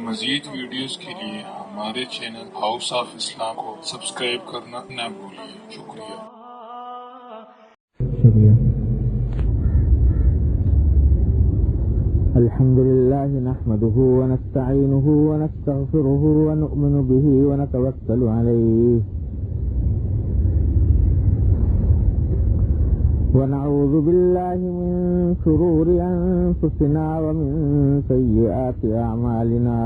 مزید ویڈیوز کے لیے ہمارے چینل ہاؤس آف اسلام کو سبسکرائب کرنا نہ بھولیے۔ شکریہ۔ الحمد لله نحمده ونستعينه ونستغفره ونؤمن به ونتوكل عليه ونعوذ بالله من شرور أنفسنا ومن سيئات أعمالنا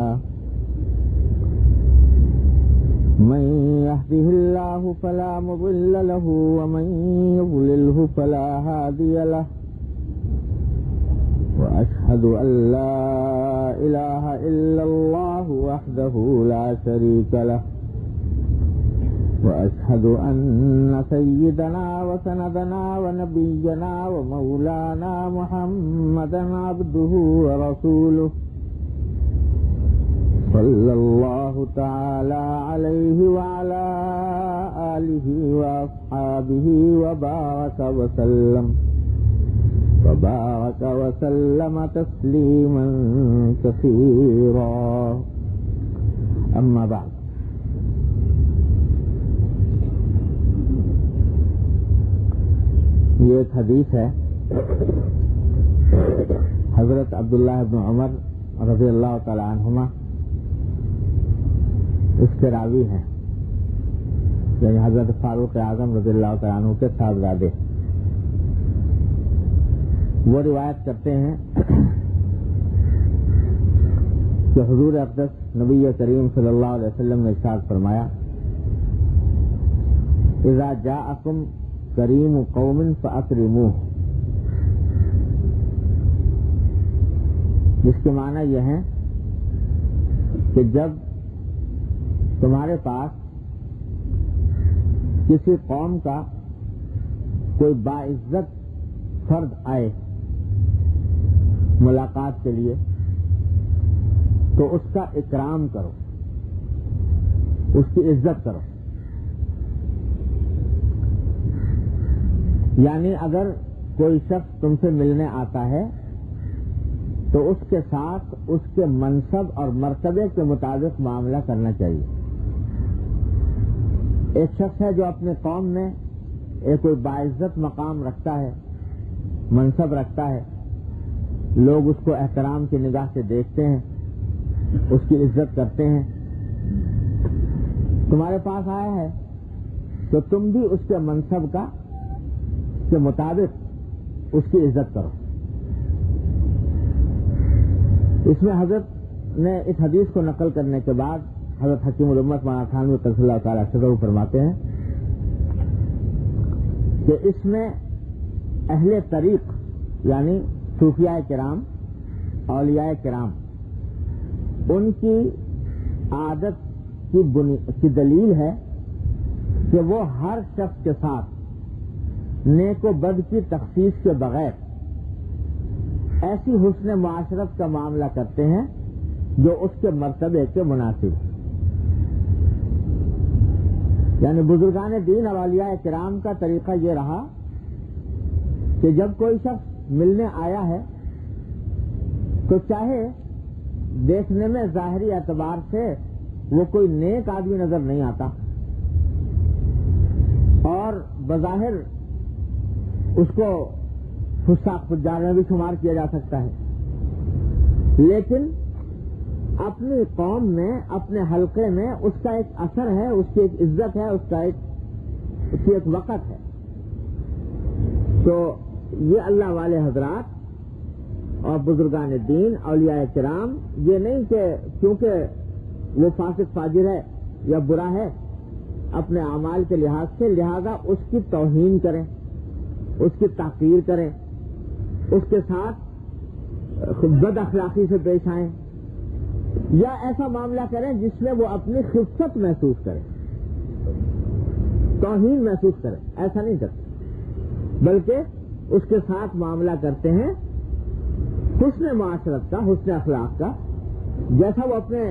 من يهده الله فلا مضل له ومن يضلله فلا هادي له وأشهد أن لا إله إلا الله وحده لا شريك له وأشهد أن سيدنا وسندنا ونبينا ومولانا محمدا عبده ورسوله صلى الله تعالى عليه وعلى آله وأصحابه وبارك وسلم تسليما كثيرا أما بعد یہ ایک حدیث ہے حضرت عبداللہ بن عمر رضی اللہ تعالی عنہما اس کے راوی ہیں، یعنی حضرت فاروق اعظم رضی اللہ تعالی عنہ کے صاحبزادے۔ وہ روایت کرتے ہیں کہ حضور اقدس نبی کریم صلی اللہ علیہ وسلم نے ارشاد فرمایا: اذا جاءکم کریم قوم فاکرموہ، جس کے معنی یہ ہے کہ جب تمہارے پاس کسی قوم کا کوئی باعزت فرد آئے ملاقات کے لیے تو اس کا اکرام کرو، اس کی عزت کرو۔ یعنی اگر کوئی شخص تم سے ملنے آتا ہے تو اس کے ساتھ اس کے منصب اور مرتبے کے مطابق معاملہ کرنا چاہیے۔ ایک شخص ہے جو اپنے قوم میں ایک کوئی باعزت مقام رکھتا ہے، منصب رکھتا ہے، لوگ اس کو احترام کی نگاہ سے دیکھتے ہیں، اس کی عزت کرتے ہیں، تمہارے پاس آیا ہے تو تم بھی اس کے منصب کے مطابق اس کی عزت کرو۔ اس میں حضرت نے اس حدیث کو نقل کرنے کے بعد حضرت حکیم الامت مولانا تھانوی قدس اللہ تعالی سرہ فرماتے ہیں کہ اس میں اہل طریق یعنی صوفیاء کرام، اولیاء کرام، ان کی عادت کی دلیل ہے کہ وہ ہر شخص کے ساتھ نیک و بد کی تخصیص کے بغیر ایسی حسن معاشرت کا معاملہ کرتے ہیں جو اس کے مرتبے کے مناسب ہے۔ یعنی بزرگان دین اور اولیاء کرام کا طریقہ یہ رہا کہ جب کوئی شخص ملنے آیا ہے تو چاہے دیکھنے میں ظاہری اعتبار سے وہ کوئی نیک آدمی نظر نہیں آتا اور بظاہر اس کو فساق فجار میں بھی شمار کیا جا سکتا ہے، لیکن اپنی قوم میں، اپنے حلقے میں اس کا ایک اثر ہے، اس کی ایک عزت ہے، اس کی ایک وقت ہے۔ تو یہ اللہ والے حضرات اور بزرگان دین، اولیاء کرام، یہ نہیں کہ کیونکہ وہ فاسق فاجر ہے یا برا ہے اپنے اعمال کے لحاظ سے، لہذا اس کی توہین کریں، اس کی تحقیر کریں، اس کے ساتھ بد اخلاقی سے پیش آئیں یا ایسا معاملہ کریں جس میں وہ اپنی خفت محسوس کریں، توہین محسوس کریں۔ ایسا نہیں کرتے، بلکہ اس کے ساتھ معاملہ کرتے ہیں حسن معاشرت کا، حسن اخلاق کا، جیسا وہ اپنے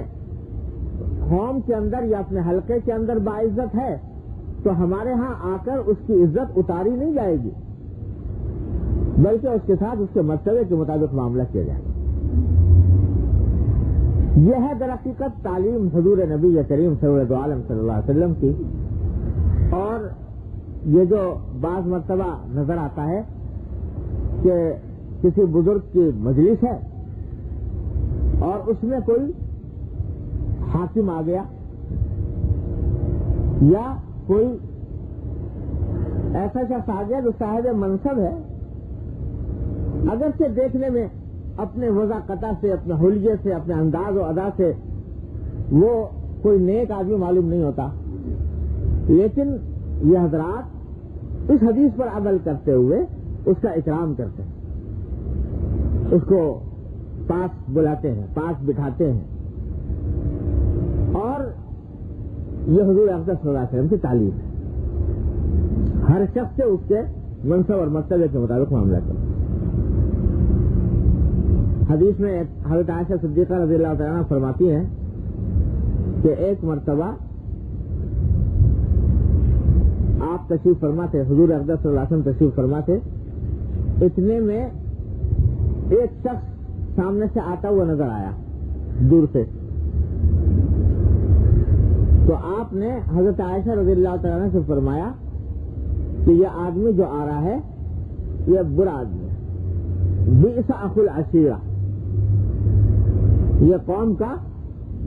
قوم کے اندر یا اپنے حلقے کے اندر باعزت ہے تو ہمارے ہاں آ کر اس کی عزت اتاری نہیں جائے گی، بلکہ اس کے ساتھ اس کے مرتبے کے مطابق معاملہ کیا جائے گا۔ یہ ہے در حقیقت تعلیم حضور نبی کریم سرور عالم صلی اللہ علیہ وسلم کی. اور یہ جو بعض مرتبہ نظر آتا ہے کہ کسی بزرگ کی مجلس ہے اور اس میں کوئی حاکم آ گیا یا کوئی ایسا شخص آ گیا جو صاحب منصب ہے، اگرچہ دیکھنے میں اپنے وضاقتہ سے، اپنے حلیے سے، اپنے انداز و ادا سے وہ کوئی نیک آدمی معلوم نہیں ہوتا، لیکن یہ حضرات اس حدیث پر عمل کرتے ہوئے اس کا اکرام کرتے ہیں، اس کو پاس بلاتے ہیں، پاس بٹھاتے ہیں. اور یہ حضور اقدس صلی اللہ علیہ وسلم کی تعلیم ہے. ہر شخص سے اس کے منصب اور مرتبے کے مطابق معاملہ کرے. حدیث میں حضرت عائشہ صدیقہ رضی اللہ تعالیٰ عنہ فرماتی ہیں کہ ایک مرتبہ آپ تشریف فرما تھے، حضور اقدس صلی اللہ علیہ وسلم تشریف فرما تھے، اتنے میں ایک شخص سامنے سے آتا ہوا نظر آیا دور سے. تو آپ نے حضرت عائشہ رضی اللہ تعالیٰ عنہ سے فرمایا کہ یہ آدمی جو آ رہا ہے یہ برا آدمی ہے، بئس اخو العشیرہ، یہ قوم کا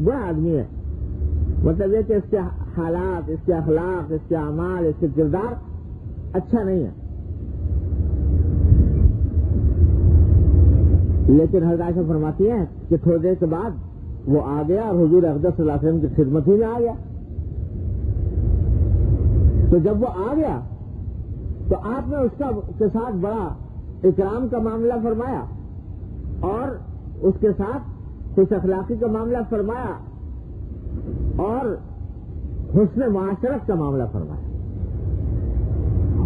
برا آدمی ہے. مطلب یہ کہ اس کے حالات، اس کے اخلاق، اس کے اعمال، اس کے کردار اچھا نہیں ہے. لیکن حضرت عائشہ فرماتی ہیں کہ تھوڑی دیر کے بعد وہ آ گیا اور حضور اقدس صلی اللہ علیہ وسلم کی خدمت ہی میں آ گیا. تو جب وہ آ گیا تو آپ نے اس کے ساتھ بڑا اکرام کا معاملہ فرمایا اور اس کے ساتھ خوش اخلاقی کا معاملہ فرمایا اور حسن معاشرت کا معاملہ فرمایا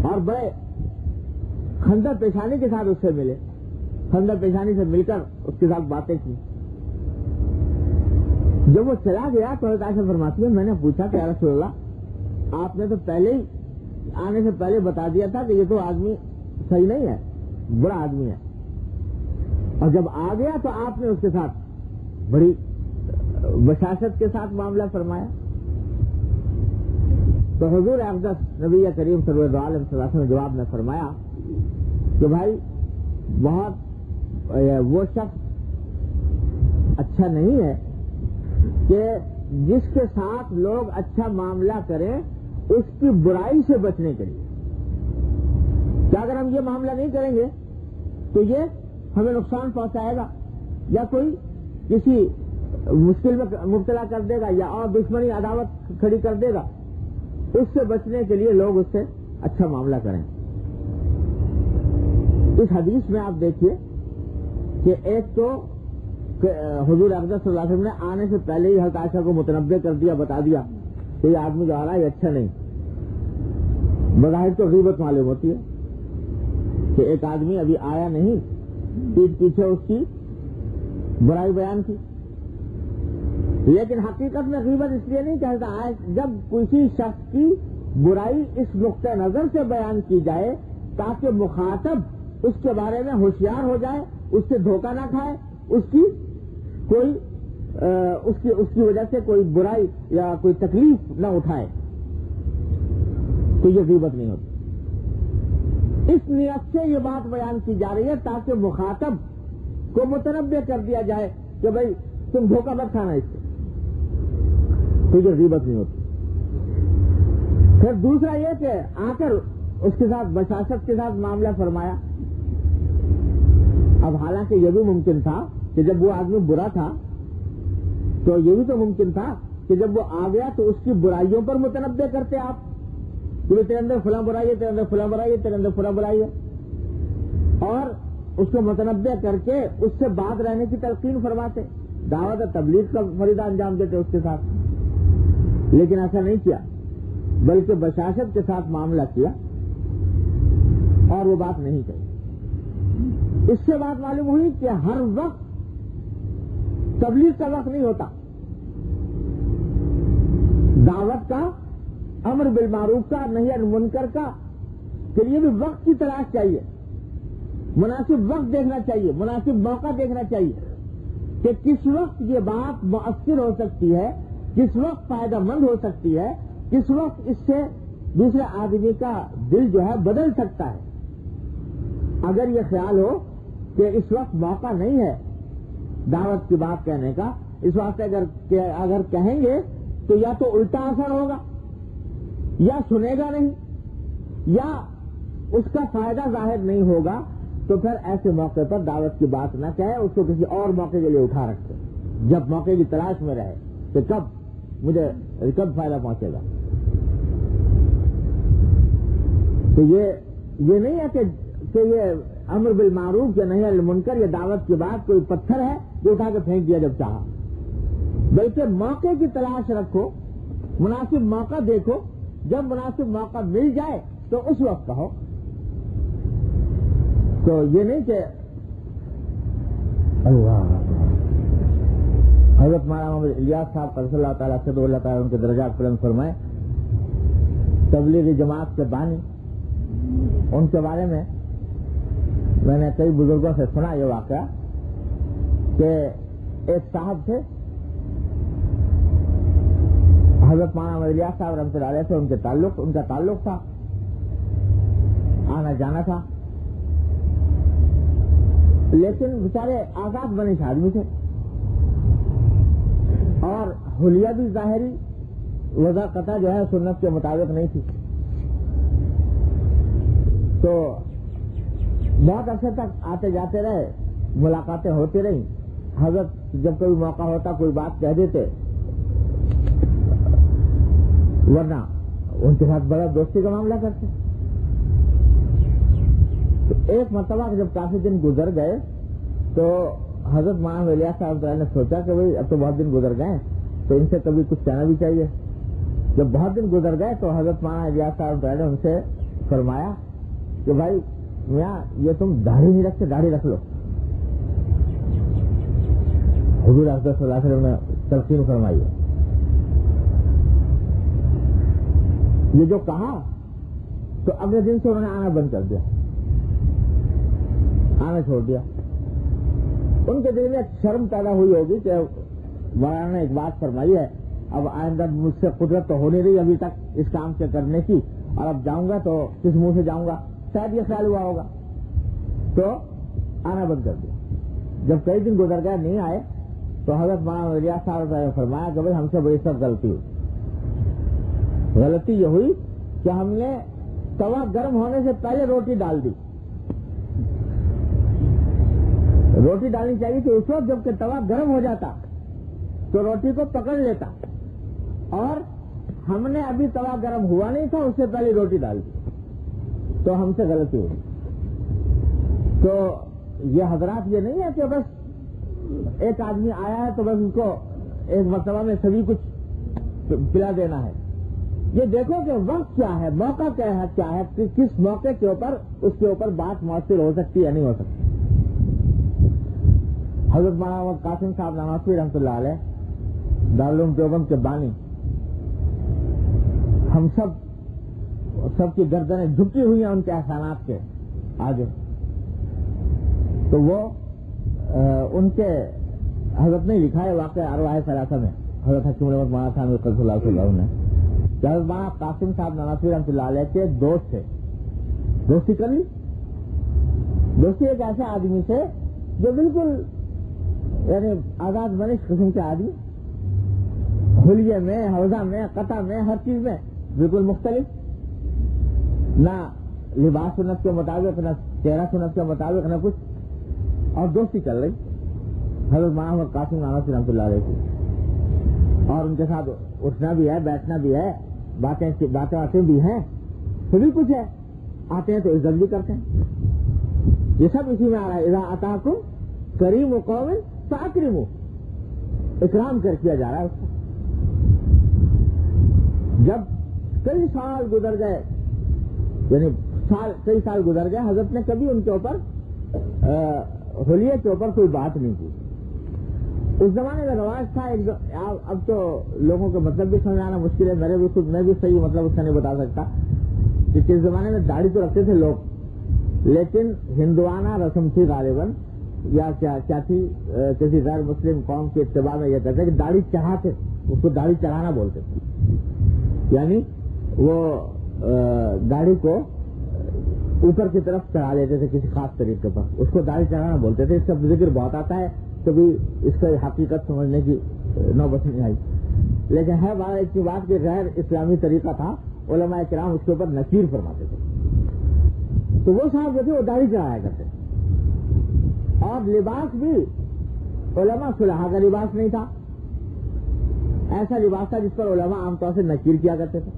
اور بڑے خندہ پیشانی کے ساتھ اس سے ملے، خندہ پیشانی سے مل کر اس کے ساتھ باتیں کی. جب وہ چلا گیا تو حضرت عائشہ فرماتی ہے میں نے پوچھا کہ یا رسول اللہ آپ نے تو پہلے ہی آنے سے پہلے بتا دیا تھا کہ یہ تو آدمی صحیح نہیں ہے، برا آدمی ہے، اور جب آ گیا تو آپ نے اس کے ساتھ بڑی بشاشت کے ساتھ معاملہ فرمایا. تو حضور اقدس نبی کریم سرور عالم صلی اللہ علیہ وسلم نے جواب میں فرمایا کہ بھائی بہت وہ شخص اچھا نہیں ہے کہ جس کے ساتھ لوگ اچھا معاملہ کریں اس کی برائی سے بچنے کے لیے. کیا اگر ہم یہ معاملہ نہیں کریں گے تو یہ ہمیں نقصان پہنچائے گا یا کوئی کسی مشکل میں مبتلا کر دے گا یا اور دشمنی عداوت کھڑی کر دے گا. اس سے بچنے کے لیے لوگ اس سے اچھا معاملہ کریں. اس حدیث میں آپ دیکھیے کہ ایک تو حضور اقدس صلی اللہ علیہ وسلم نے آنے سے پہلے ہی حضرت عائشہ کو متنبع کر دیا، بتا دیا کہ یہ آدمی جو آ رہا ہے یہ اچھا نہیں. بظاہر تو غیبت معلوم ہوتی ہے کہ ایک آدمی ابھی آیا نہیں، پیٹھ پیچھے اس کی برائی بیان کی. لیکن حقیقت میں غیبت اس لیے نہیں کہتا ہے جب کسی شخص کی برائی اس نقطہ نظر سے بیان کی جائے تاکہ مخاطب اس کے بارے میں ہوشیار ہو جائے، اس سے دھوکہ نہ کھائے، اس کی کوئی اس کی وجہ سے کوئی برائی یا کوئی تکلیف نہ اٹھائے، تو یہ غیبت نہیں ہوتی. اس نیت سے یہ بات بیان کی جا رہی ہے تاکہ مخاطب کو متنبع کر دیا جائے کہ بھائی تم دھوکہ مت کھانا اس سے، تو یہ غیبت نہیں ہوتی. پھر دوسرا یہ کہ آ کر اس کے ساتھ بشاشت کے ساتھ معاملہ فرمایا. اب حالانکہ یہ بھی ممکن تھا کہ جب وہ آدمی برا تھا تو یہ بھی تو ممکن تھا کہ جب وہ آ گیا تو اس کی برائیوں پر متنبع کرتے آپ کہ تیرے اندر فلاں برائی ہے، تیرے اندر فلاں برائی ہے، تیرے اندر فلاں برائی ہے، اور اس کو متنبع کر کے اس سے بات رہنے کی تلقین فرماتے، دعوت تبلیغ کا فریضہ انجام دیتے اس کے ساتھ. لیکن ایسا نہیں کیا بلکہ بشاشت کے ساتھ معاملہ کیا اور وہ بات نہیں کہی. اس سے بات معلوم ہوئی کہ ہر وقت تبلیغ کا وقت نہیں ہوتا. دعوت کا، امر بالمعروف کا، نہی عن منکر کا کے لیے بھی وقت کی تلاش چاہیے، مناسب وقت دیکھنا چاہیے، مناسب موقع دیکھنا چاہیے. کہ کس وقت یہ بات مؤثر ہو سکتی ہے، کس وقت فائدہ مند ہو سکتی ہے، کس وقت اس سے دوسرے آدمی کا دل جو ہے بدل سکتا ہے۔ اگر یہ خیال ہو کہ اس وقت موقع نہیں ہے دعوت کی بات کہنے کا، اس واسطے اگر کہیں گے تو یا تو الٹا اثر ہوگا، یا سنے گا نہیں، یا اس کا فائدہ ظاہر نہیں ہوگا، تو پھر ایسے موقع پر دعوت کی بات نہ کہے، اس کو کسی اور موقع کے لیے اٹھا رکھے، جب موقع کی تلاش میں رہے کہ کب فائدہ پہنچے گا۔ تو یہ نہیں ہے کہ یہ امر بالمعروف یا نہی عن المنکر یا دعوت کی بات کوئی پتھر ہے جو اٹھا کے پھینک دیا جب چاہا، بلکہ موقع کی تلاش رکھو، مناسب موقع دیکھو، جب مناسب موقع مل جائے تو اس وقت کہو۔ تو یہ نہیں کہ اللہ حضرت مولانا محمد الیاس صاحب قدس اللہ تعالیٰ سے اللہ تعالیٰ ان کے درجات بلند فرمائے، تبلیغی جماعت کے بانی، ان کے بارے میں نے کئی بزرگوں سے سنا یہ واقعہ کہ ایک صاحب تھے حضرت مولانا محمد الیاس صاحب رحمۃ اللہ علیہ سے ان کا تعلق تھا، آنا جانا تھا، لیکن بیچارے آزاد منش آدمی تھے اور حلیہ بھی ظاہری وضع قطع جو ہے سنت کے مطابق نہیں تھی۔ تو بہت عرصے تک آتے جاتے رہے، ملاقاتیں ہوتی رہیں، حضرت جب کوئی موقع ہوتا کوئی بات کہہ دیتے، ورنہ ان کے ساتھ بڑا دوستی کا معاملہ کرتے۔ تو ایک مرتبہ جب کافی دن گزر گئے تو حضرت مولانا الیاس صاحب نے سوچا کہ بھائی اب تو بہت دن گزر گئے تو ان سے کبھی کچھ کہنا بھی چاہیے۔ جب بہت دن گزر گئے تو حضرت مولانا الیاس صاحب نے ان سے فرمایا کہ بھائی میاں یہ تم داڑھی نہیں رکھتے، داڑھی رکھ لو۔ حضور اقدس صلی اللہ علیہ وسلم نے تلقین فرمائی ہے۔ یہ جو کہا تو اگلے دن سے انہوں نے آنا بند کر دیا، آنا چھوڑ دیا۔ ان کے دل میں ایک شرم پیدا ہوئی ہوگی کہ مولانا نے ایک بات فرمائی ہے، اب آئندہ مجھ سے قدرت تو ہو نہیں رہی ابھی تک اس کام سے کرنے کی، اور اب جاؤں گا تو کس منہ سے جاؤں گا، شاید یہ خیال ہوا ہوگا، تو آنا بند کر دیا۔ جب کئی دن گزر گئے نہیں آئے تو حضرت مولانا الیاس صاحب نے فرمایا کہ بھائی ہم سے بڑی سخت غلطی ہوئی۔ غلطی یہ ہوئی کہ ہم نے توا گرم ہونے سے پہلے روٹی ڈال دی۔ روٹی ڈالنی چاہیے کہ اس وقت جب کہ توا گرم ہو جاتا تو روٹی کو پکڑ لیتا، اور ہم نے ابھی توا گرم ہوا نہیں تھا اس سے پہلے روٹی ڈال دی، تو ہم سے غلطی ہوئی۔ تو یہ حضرات یہ نہیں ہے کہ بس ایک آدمی آیا ہے تو بس اس کو ایک مرتبہ میں سبھی کچھ پلا دینا ہے۔ یہ دیکھو کہ وقت کیا ہے، موقع کیا ہے، کس موقع کے اوپر اس کے اوپر بات مؤثر ہو سکتی ہے نہیں ہو سکتی۔ حضرت مولانا قاسم صاحب نواسوی رحمۃ اللہ علیہ دارالعلوم دیوبند کے بانی، ہم سب کی گردنیں جھکی ہوئی ہیں ان کے احسانات کے آگے۔ تو وہ ان کے حضرت نے لکھا ہے واقعہ ارواح ثلاثہ میں، حضرت حکیم الامت مولانا خان قدس اللہ علیہ نے کہ حضرت مولانا قاسم صاحب نواسوی رحمۃ اللہ علیہ کے دوست تھے، دوستی کر لی۔ دوستی ایک ایسے آدمی سے جو بالکل یعنی آزاد منش قسم کے آدمی، حلیے میں، حوضہ میں، قطع میں، ہر چیز میں بالکل مختلف، نہ لباس سنت کے مطابق، نہ چہرہ سنت کے مطابق، نہ کچھ، اور دوستی چل رہی حضرت مولانا قاسم نواسوی رحمۃ اللہ علیہ کی، اور ان کے ساتھ اٹھنا بھی ہے، بیٹھنا بھی ہے، باتیں بھی ہیں، سبھی کچھ ہے، آتے ہیں تو عزت بھی کرتے ہیں۔ یہ سب اسی میں آ رہا ہے، اذا اتاکم کریم قوم فاکرموا، اکرام کر کیا جا رہا ہے اس کو۔ جب کئی سال گزر گئے، یعنی کئی سال گزر گئے، حضرت نے کبھی ان کے اوپر حلیے کے اوپر کوئی بات نہیں کی۔ اس زمانے کا رواج تھا، اب تو لوگوں کا مطلب بھی سمجھانا مشکل ہے، میں بھی صحیح مطلب اس کا نہیں بتا سکتا کہ اس زمانے میں داڑھی تو رکھتے تھے لوگ، لیکن ہندوانہ رسم تھی غالباً یا کیا تھی کسی غیر مسلم قوم کے اتباع میں یہ کہتے کہ داڑھی چڑھاتے، اس کو داڑھی چڑھانا بولتے تھے، یعنی وہ داڑھی کو اوپر کی طرف چڑھا لیتے تھے کسی خاص طریقے پر، اس کو داڑھی چڑھانا بولتے تھے۔ اس کا ذکر بہت آتا ہے، کبھی اس کا حقیقت سمجھنے کی نوبت نہیں آئی، لیکن ہے ایک بات کہ غیر اسلامی طریقہ تھا، علماء کرام اس کے اوپر نکیر فرماتے تھے۔ تو وہ صاحب جو تھے وہ داڑھی چڑھایا کرتے، اور لباس بھی علماء صلحاء کا لباس نہیں تھا، ایسا لباس تھا جس پر علماء عام طور سے نکیر کیا کرتے تھے۔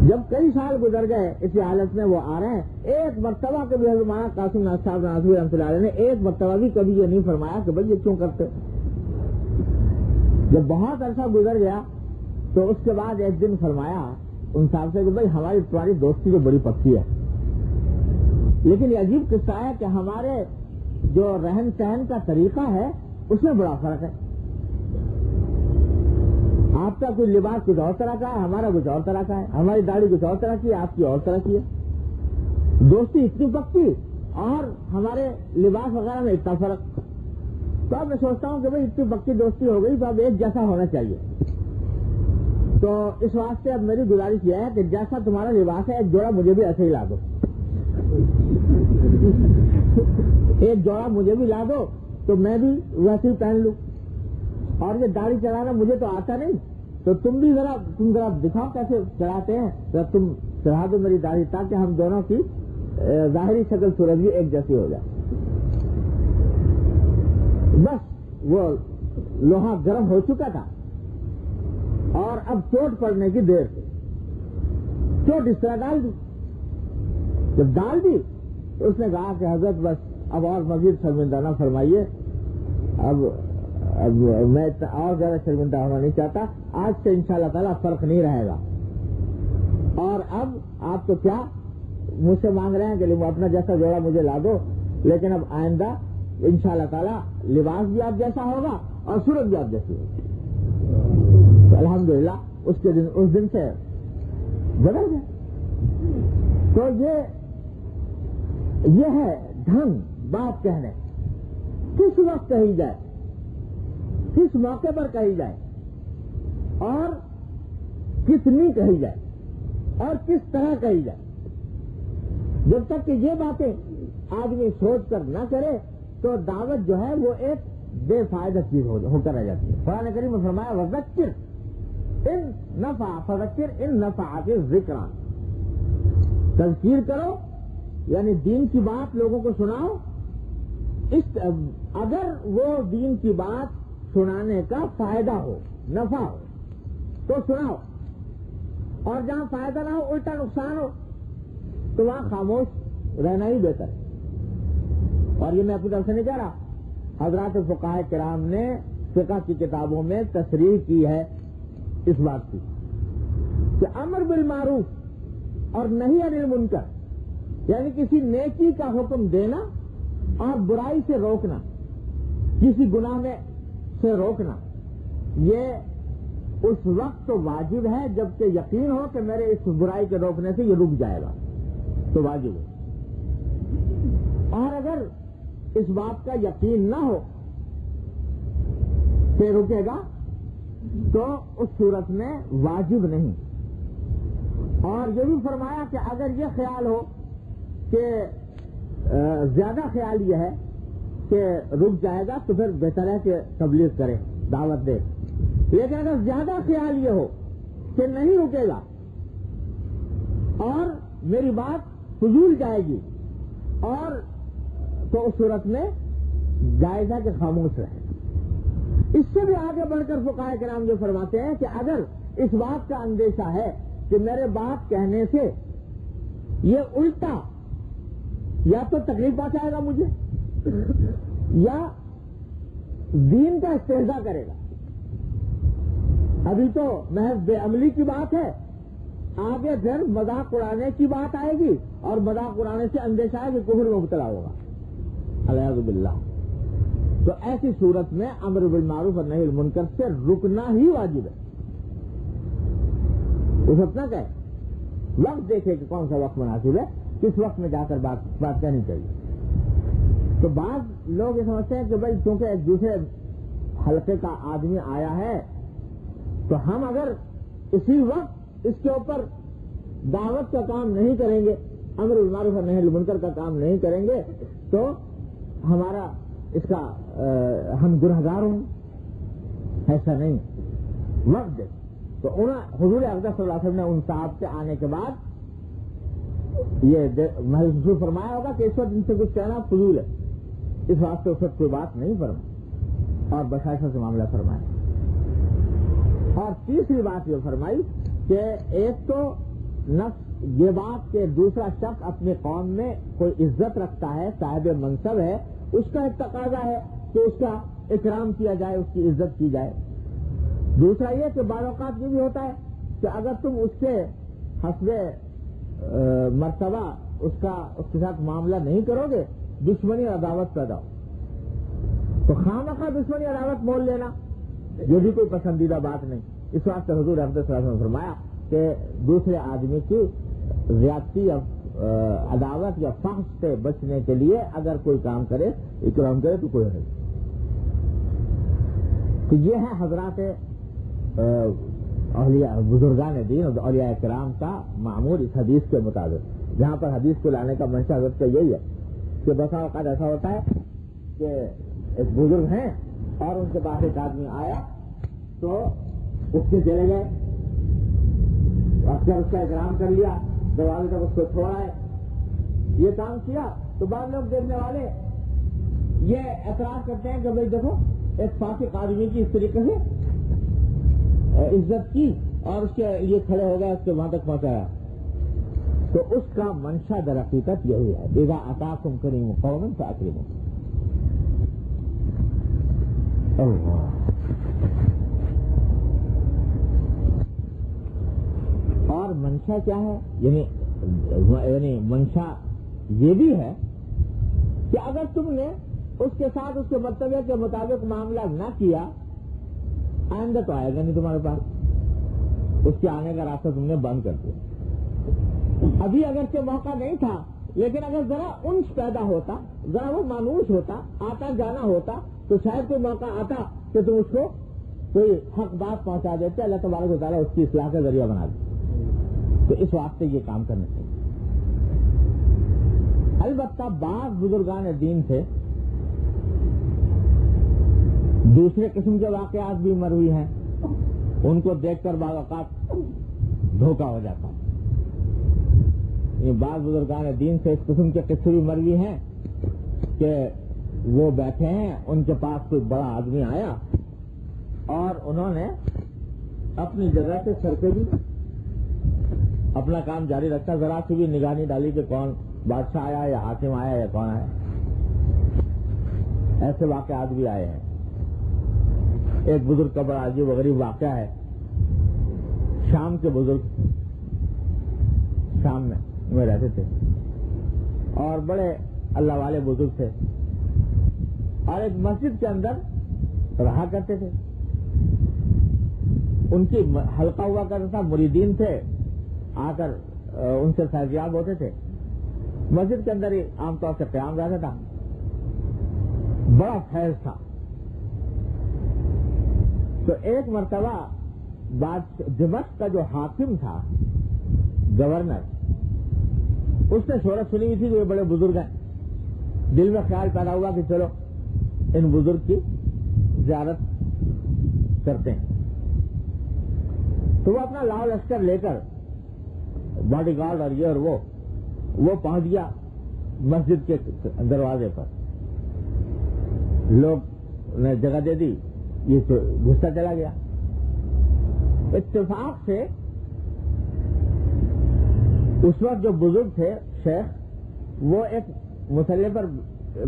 جب کئی سال گزر گئے اسی حالت میں وہ آ رہے ہیں، ایک مرتبہ کبھی حضرت مولانا قاسم ناز صاحب نازوی رحمۃ اللہ علیہ نے ایک مرتبہ بھی کبھی یہ نہیں فرمایا کہ بھائی یہ کیوں کرتے۔ جب بہت عرصہ گزر گیا تو اس کے بعد ایک دن فرمایا ان صاحب سے کہ بھائی ہماری تمہاری دوستی تو بڑی پکی ہے، لیکن یہ عجیب قصہ ہے کہ ہمارے جو رہن سہن کا طریقہ ہے اس میں بڑا فرق ہے، آپ کا کوئی لباس کچھ اور طرح کا ہے، ہمارا کچھ اور طرح کا ہے، ہماری داڑھی کچھ اور طرح کی ہے، آپ کی اور طرح کی ہے، دوستی اتنی پکی اور ہمارے لباس وغیرہ میں اتنا فرق۔ تو اب میں سوچتا ہوں کہ بھائی اتنی پکی دوستی ہو گئی تو اب ایک جیسا ہونا چاہیے۔ تو اس واسطے اب میری گزارش یہ ہے کہ جیسا تمہارا لباس ہے ایک جوڑا مجھے بھی ایسے ہی لا دو، ایک جوڑا مجھے بھی لا دو تو میں بھی ویسے ہی پہن لوں، اور یہ داڑھی چڑھانا مجھے تو آتا نہیں، تو تم ذرا دکھاؤ کیسے چڑھاتے ہیں، ذرا تم چڑھا دو میری داڑھی تاکہ ہم دونوں کی ظاہری شکل صورت بھی ایک جیسی ہو جائے۔ بس وہ لوہا گرم ہو چکا تھا اور اب چوٹ پڑنے کی دیر تھی، چوٹ اس طرح ڈال دی۔ جب ڈال دی تو اس نے کہا کہ حضرت بس اب اور مزید شرمندہ نہ فرمائیے، اب میں اور زیادہ شرمندہ ہونا نہیں چاہتا، آج سے انشاءاللہ تعالیٰ فرق نہیں رہے گا، اور اب آپ تو کیا مجھ سے مانگ رہے ہیں کہ اپنا جیسا جوڑا مجھے لا دو، لیکن اب آئندہ انشاءاللہ تعالیٰ لباس بھی آپ جیسا ہوگا اور صورت بھی آپ جیسی ہوگی۔ تو الحمدللہ اس دن سے بدل گیا۔ تو یہ ہے ڈھنگ بات کہنے، کس وقت کہی جائے، کس موقع پر کہی جائے، اور کتنی کہی جائے، اور کس طرح کہی جائے۔ جب تک کہ یہ باتیں آدمی سوچ کر نہ کرے تو دعوت جو ہے وہ ایک بے فائدہ چیز ہو کر رہ جاتی ہے۔ قرآن کریم نے فرمایا وذکر ان نفع فذکر ان نفعت الذکر، تذکیر کرو یعنی دین کی بات لوگوں کو سناؤ، اگر وہ دین کی بات سنانے کا فائدہ ہو، نفع ہو تو سناؤ، اور جہاں فائدہ نہ ہو، الٹا نقصان ہو تو وہاں خاموش رہنا ہی بہتر ہے۔ اور یہ میں اپنی طرف سے نہیں کہہ رہا، حضرات فقہاء کرام نے فقہ کی کتابوں میں تصریح کی ہے اس بات کی کہ امر بالمعروف اور نہی عن المنکر، یعنی کسی نیکی کا حکم دینا اور برائی سے روکنا، کسی گناہ میں سے روکنا، یہ اس وقت تو واجب ہے جبکہ یقین ہو کہ میرے اس برائی کے روکنے سے یہ رک جائے گا، تو واجب ہے۔ اور اگر اس بات کا یقین نہ ہو کہ رکے گا تو اس صورت میں واجب نہیں۔ اور یہ بھی فرمایا کہ اگر یہ خیال ہو کہ زیادہ خیال یہ ہے کہ رک جائے گا تو پھر بہتر ہے کہ تبلیغ کرے، دعوت دے، لیکن اگر زیادہ خیال یہ ہو کہ نہیں رکے گا اور میری بات فضول جائے گی، اور تو اس صورت میں جائز ہے کہ خاموش رہے۔ اس سے بھی آگے بڑھ کر فقہاء کرام جو فرماتے ہیں کہ اگر اس بات کا اندیشہ ہے کہ میرے بات کہنے سے یہ الٹا یا تو تکلیف پہنچائے گا مجھے یا دین کا استہزاء کرے گا، ابھی تو محض بے عملی کی بات ہے، آگے پھر مذاق اڑانے کی بات آئے گی، اور مذاق اڑانے سے اندیشہ ہے کہ کفر میں مبتلا ہوگا، العیاذ باللہ۔ تو ایسی صورت میں امر بالمعروف اور نہی عن المنکر سے رکنا ہی واجب ہے۔ اس وقت نہ کہے، وقت دیکھے کہ کون سا وقت مناسب ہے، کس وقت میں جا کر بات کہنی چاہیے۔ تو بعض لوگ یہ سمجھتے ہیں کہ بھائی چونکہ ایک دوسرے حلقے کا آدمی آیا ہے تو ہم اگر اسی وقت اس کے اوپر دعوت کا کام نہیں کریں گے، امر بالمعروف اور نہی عن المنکر کا کام نہیں کریں گے تو ہمارا اس کا ہم گنہگار ہوں. ایسا نہیں. وقت دے تو حضور اقدس صلی اللہ علیہ وسلم نے ان صاحب کے آنے کے بعد یہ محسوس فرمایا ہوگا کہ اس وقت ان سے کچھ کہنا فضول ہے، اس واسطے اس وقت کوئی بات نہیں فرمائی اور بشاشت سے معاملہ فرمایا. اور تیسری بات یہ فرمائی کہ ایک تو نفس یہ بات کہ دوسرا شخص اپنی قوم میں کوئی عزت رکھتا ہے، صاحب منصب ہے، اس کا ایک تقاضا ہے کہ اس کا اکرام کیا جائے، اس کی عزت کی جائے. دوسرا یہ کہ بعض اوقات یہ بھی ہوتا ہے کہ اگر تم اس کے حسب مرتبہ اس کے ساتھ معاملہ نہیں کرو گے، دشمنی اور عداوت پیدا ہو. تو خامخواہ دشمنی اور عداوت مول لینا یہ بھی کوئی پسندیدہ بات نہیں. اس واسطے حضور اقدس صلی اللہ علیہ وسلم نے فرمایا کہ دوسرے آدمی کی زیادتی یا عداوت یا فحش سے بچنے کے لیے اگر کوئی کام کرے، اکرام کرے تو کوئی نہیں. تو یہ ہے حضرات اولیاء بزرگان دین اور اولیاء کرام کا معمول اس حدیث کے مطابق، جہاں پر حدیث کو لانے کا منشا حضرت کا یہی ہے کہ بسا اوقات ایسا ہوتا ہے کہ ایک بزرگ ہیں اور ان کے پاس ایک آدمی آیا تو اس کے چلے گئے، اکثر اس کا اکرام کر لیا، دروازے تک اس کو چھوڑا ہے، یہ کام کیا تو بعض لوگ دیکھنے والے یہ اعتراض کرتے ہیں کہ بھائی دیکھو ایک فاسق آدمی کی اس طریقے سے عزت کی اور اس کے لیے کھڑے ہو گئے، اس کے وہاں تک پہنچایا. تو اس کا منشا در حقیقت یہی ہے، اذا اتاکم کریم قوم فاکرموا. اللہ. اور منشا کیا ہے؟ یعنی منشا یہ بھی ہے کہ اگر تم نے اس کے ساتھ اس کے مرتبے کے مطابق معاملہ نہ کیا، آئندہ تو آئے گا نہیں تمہارے پاس، اس کے آنے کا راستہ تم نے بند کر دیا. ابھی اگرچہ موقع نہیں تھا لیکن اگر ذرا انس پیدا ہوتا، ذرا وہ مانوس ہوتا، آتا جانا ہوتا تو شاید کوئی موقع آتا کہ تم اس کو کوئی حق بات پہنچا دیتے، اللہ تبارک و تعالیٰ اس کی اصلاح کا ذریعہ بنا دے. تو اس واسطے یہ کام کرنا چاہیے. البتہ بعض بزرگان دین سے دوسرے قسم کے واقعات بھی مروی ہیں، ان کو دیکھ کر بعض اوقات دھوکہ ہو جاتا ہے. یہ بعض بزرگان دین سے اس قسم کے قصے بھی مروی ہیں کہ وہ بیٹھے ہیں، ان کے پاس کوئی بڑا آدمی آیا اور انہوں نے اپنی جگہ سے سرکے بھی اپنا کام جاری رکھا، ذرا سی بھی نگاہ نہیں ڈالی کہ کون بادشاہ آیا یا حاکم آیا یا کون آیا. ایسے واقعات بھی آئے ہیں. ایک بزرگ کا بڑا عجیب و غریب واقعہ ہے. شام کے بزرگ شام میں رہتے تھے اور بڑے اللہ والے بزرگ تھے اور ایک مسجد کے اندر رہا کرتے تھے. ان کی حلقہ ہوا کرتا تھا، مریدین تھے، آ کر ان سے فیضیاب ہوتے تھے. مسجد کے اندر ہی عام طور سے قیام رہتا تھا. بڑا فیض تھا. تو ایک مرتبہ دمشق کا جو حاکم تھا، گورنر، اس نے شہرت سنی ہوئی تھی کہ یہ بڑے بزرگ ہیں. دل میں خیال پیدا ہوا کہ چلو ان بزرگ کی زیارت کرتے ہیں. تو وہ اپنا لاؤ لشکر لے کر باڈی گارڈ اور یہ اور وہ پہنچ گیا مسجد کے دروازے پر. لوگ نے جگہ دے دی، یہ گھستا چلا گیا. اتفاق سے اس وقت جو بزرگ تھے شیخ، وہ ایک مسلح پر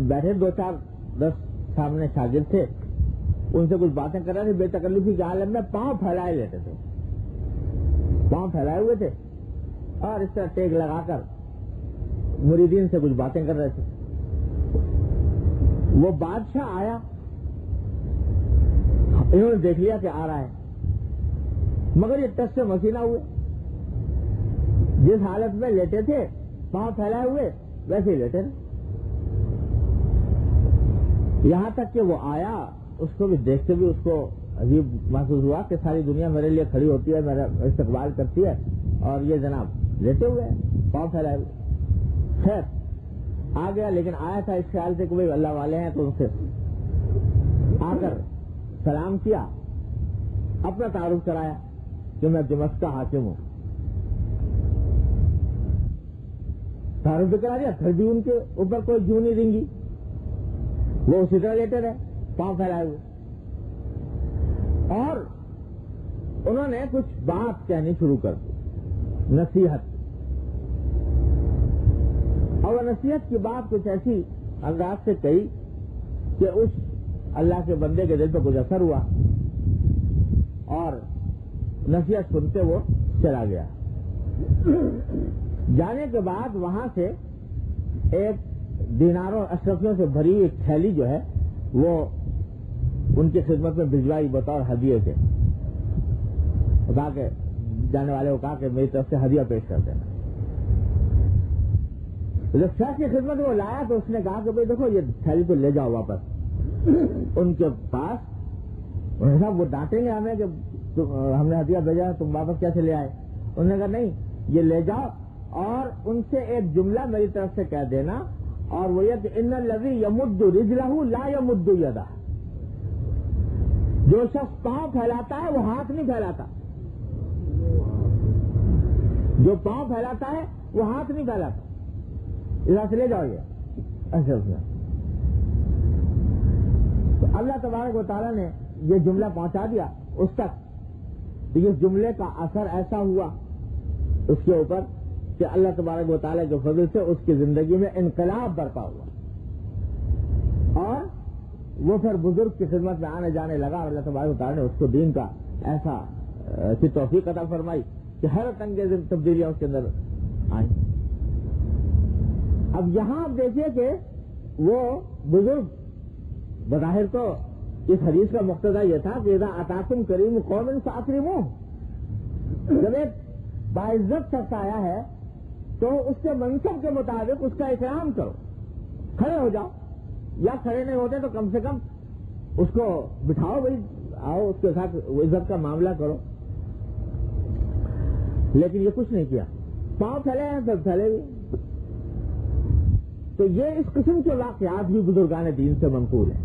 بیٹھے، 2-4-10 سامنے شاگرد تھے، ان سے کچھ باتیں کر رہے تھے. بے تکلفی کے عالم میں پاؤں پھیلائے لیتے تھے، پاؤں پھیلائے ہوئے تھے اور اس طرح ٹیک لگا کر مریدین سے کچھ باتیں کر رہے تھے. وہ بادشاہ آیا، انہوں نے دیکھ لیا کہ آ رہا ہے، مگر یہ ٹس سے مسینہ ہوئے. جس حالت میں لیٹے تھے پاؤں پھیلائے ہوئے ویسے ہی لیٹے رہے. یہاں تک کہ وہ آیا، اس کو بھی دیکھتے بھی اس کو عجیب محسوس ہوا کہ ساری دنیا میرے لیے کھڑی ہوتی ہے، میرا استقبال کرتی ہے، اور یہ جناب لیٹے ہوئے ہیں، پاؤں پھیلائے ہوئے۔ خیر آ گیا، لیکن آیا تھا اس خیال سے کہ بھائی اللہ والے ہیں، تو ان سے آ کر سلام کیا، اپنا تعارف کرایا کہ میں دمشق کا حاکم ہوں۔ تعارف بھی کرا دیا، پھر بھی ان کے اوپر کوئی جوں نہیں رنگی، وہ اسی طرح لیٹے رہے پاؤں پھیلائے ہوئے، اور انہوں نے کچھ بات کہنی شروع کر دی، نصیحت، اور نصیحت کی بات کچھ ایسی انداز سے کہی کہ اس اللہ کے بندے کے دل پہ کچھ اثر ہوا، اور نصیحت سنتے وہ چلا گیا۔ جانے کے بعد وہاں سے ایک دیناروں اشرفیوں سے بھری ایک تھیلی جو ہے وہ ان کی خدمت میں بھجوائی بطور ہدیے کے، کہا کہ جانے والے کو کہا کہ میری طرف سے ہدیہ پیش کر دینا۔ جب شیخ کی خدمت میں وہ لایا تو اس نے کہا کہ بھائی دیکھو یہ تھیلی تو لے جاؤ واپس ان کے پاس۔ انہوں نے کہا وہ ڈانٹیں گے ہمیں کہ ہم نے ہدیہ بھیجا تم واپس کیسے لے آئے؟ انہوں نے کہا نہیں، یہ لے جاؤ اور ان سے ایک جملہ میری طرف سے کہہ دینا، اور وہ یہ کہ ان الذی یمد رجلہ لا یمد یدہ، جو شخص پاؤں پھیلاتا ہے وہ ہاتھ نہیں پھیلاتا، جو پاؤں پھیلاتا ہے وہ ہاتھ نہیں پھیلاتا، ادھر سے لے جاؤ یہ ایسے اس میں۔ تو اللہ تبارک و تعالیٰ نے یہ جملہ پہنچا دیا اس تک، تو اس جملے کا اثر ایسا ہوا اس کے اوپر کہ اللہ تبارک و تعالیٰ کے فضل سے اس کی زندگی میں انقلاب برپا ہوا، اور وہ پھر بزرگ کی خدمت میں آنے جانے لگا، اور اللہ تبارک و تعالیٰ نے اس کو دین کا ایسا کی توفیق عطا فرمائی کہ حیرت انگیز تبدیلیاں اس کے اندر آئیں۔ اب یہاں آپ دیکھیے کہ وہ بزرگ بظاہر تو اس حدیث کا مقتضی یہ تھا کہ اذا اتاکم کریم قوم فاکرموہ، جب ایک باعزت شخص آیا ہے تو اس کے منصب کے مطابق اس کا اکرام کرو، کھڑے ہو جاؤ، یا کھڑے نہیں ہوتے تو کم سے کم اس کو بٹھاؤ، بھائی آؤ اس کے ساتھ عزت کا معاملہ کرو۔ لیکن یہ کچھ نہیں کیا، پاؤں پھیلے ہیں سب پھیلے ہوئے۔ تو یہ اس قسم کے واقعات بھی بزرگان دین سے منقول ہیں،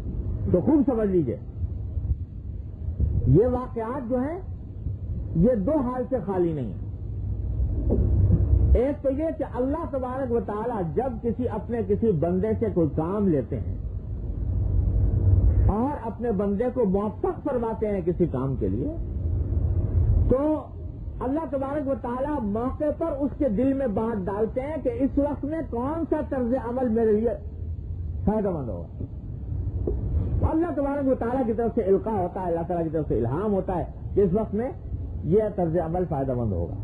تو خوب سمجھ لیجئے یہ واقعات جو ہیں یہ دو حال سے خالی نہیں ہیں۔ ایک تو یہ کہ اللہ تبارک و تعالی جب کسی بندے سے کوئی کام لیتے ہیں اور اپنے بندے کو موفق فرماتے ہیں کسی کام کے لیے، تو اللہ تبارک و تعالی موقع پر اس کے دل میں بات ڈالتے ہیں کہ اس وقت میں کون سا طرز عمل میرے لیے فائدہ مند ہوگا۔ اللہ تبارک و تعالیٰ کی طرف سے القاء ہوتا ہے، اللہ تعالیٰ کی طرف سے الہام ہوتا ہے کہ اس وقت میں یہ طرز عمل فائدہ مند ہوگا،